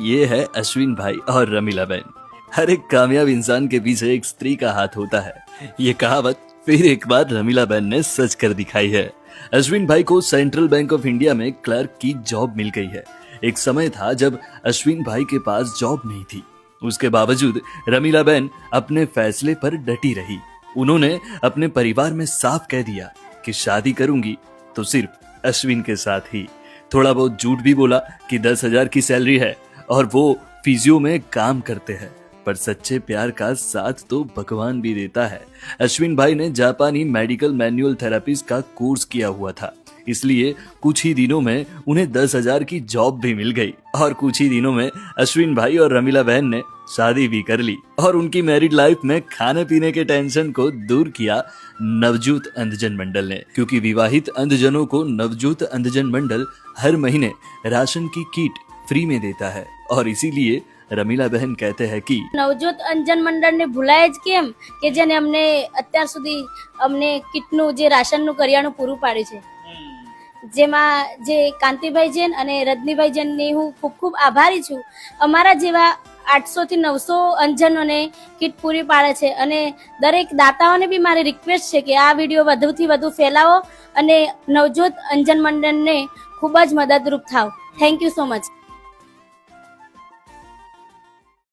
ये है अश्विन भाई और रमीला बहन। हर एक कामयाब इंसान के पीछे एक स्त्री का हाथ होता है। ये कहावत फिर एक बार रमीला बहन ने सच कर दिखाई है। अश्विन भाई को सेंट्रल बैंक ऑफ इंडिया में क्लर्क की जॉब मिल गई है। एक समय था जब अश्विन भाई के पास जॉब नहीं थी। उसके बावजूद रमीला बहन अपने फैसले पर डटी रही। उन्होंने अपने परिवार में साफ कह दिया कि शादी करूंगी तो सिर्फ अश्विन के साथ ही। थोड़ा बहुत झूठ भी बोला कि 10,000 की सैलरी है और वो फिजियो में काम करते हैं, पर सच्चे प्यार का साथ तो भगवान भी देता है। अश्विन भाई ने जापानी मेडिकल मैनुअल थेरेपिस्ट का कोर्स किया हुआ था, इसलिए कुछ ही दिनों में उन्हें 10,000 की जॉब भी मिल गई और कुछ ही दिनों में अश्विन भाई और रमीला बहन ने शादी भी कर ली और उनकी मैरिड लाइफ में खाने पीने के टेंशन को दूर किया नवजोत अंधजन मंडल ने, क्योंकि विवाहित अंधजनों को नवजोत अंधजन मंडल हर महीने राशन की किट फ्री में देता है और इसीलिए રમીલા બહેન કહેતે હૈ કે નવજોત અંજન મંડળને ભૂલાય જ કેમ કે જેને અમને અત્યાર સુધી અમને કિટનું જે રાશનનું કરિયાણું પૂરું પાડ્યું છે, જેમાં જે કાંતિભાઈ જૈન અને રજનીભાઈ જૈનની હું ખૂબ ખૂબ આભારી છું। અમારા જેવા 800 થી 900 અંજનોને કિટ પૂરી પાડે છે અને દરેક દાતાઓને બી મારી રિક્વેસ્ટ છે કે આ વિડીયો વધુથી વધુ ફેલાવો અને નવજોત અંજન મંડળને ખૂબ જ મદદરૂપ થાવ। Thank you so much.